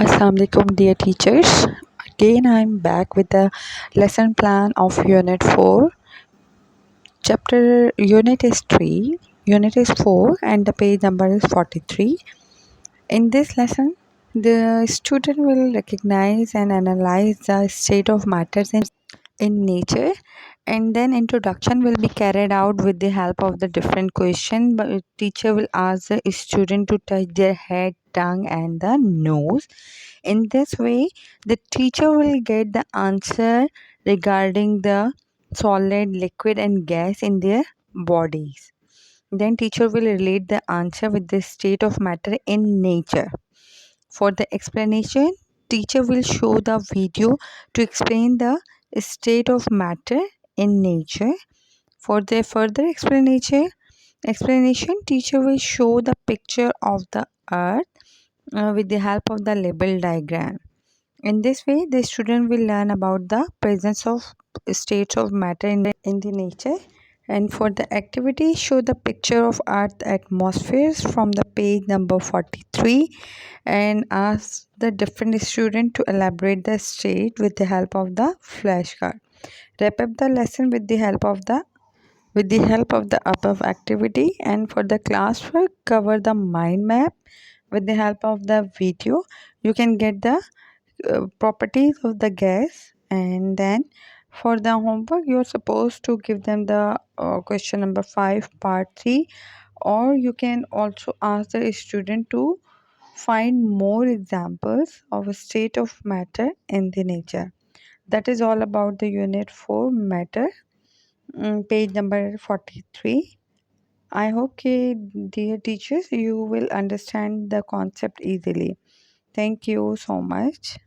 Assalamualaikum dear teachers. Again I'm back with the lesson plan of Unit 4. Chapter Unit is 3, Unit is 4 and the page number is 43. In this lesson, the student will recognize and analyze the state of matters in nature, and then introduction will be carried out with the help of the different question. But teacher will ask the student to touch their head, tongue and the nose. In this way, the teacher will get the answer regarding the solid, liquid and gas in their bodies. Then teacher will relate the answer with the state of matter in nature. For the explanation, teacher will show the video to explain the state of matter in nature. For the further explanation, teacher will show the picture of the earth with the help of the label diagram. In this way, the student will learn about the presence of states of matter in the nature. And for the activity, show the picture of Earth atmospheres from the page number 43 and ask the different student to elaborate the state with the help of the flashcard. Wrap up the lesson with the help of the above activity, and for the classwork, cover the mind map with the help of the video. You can get the properties of the gas, and then for the homework you're supposed to give them the question number 5 part 3, or you can also ask the student to find more examples of a state of matter in the nature. That is all about the unit 4 matter, page number 43. I hope dear teachers, you will understand the concept easily. Thank you so much.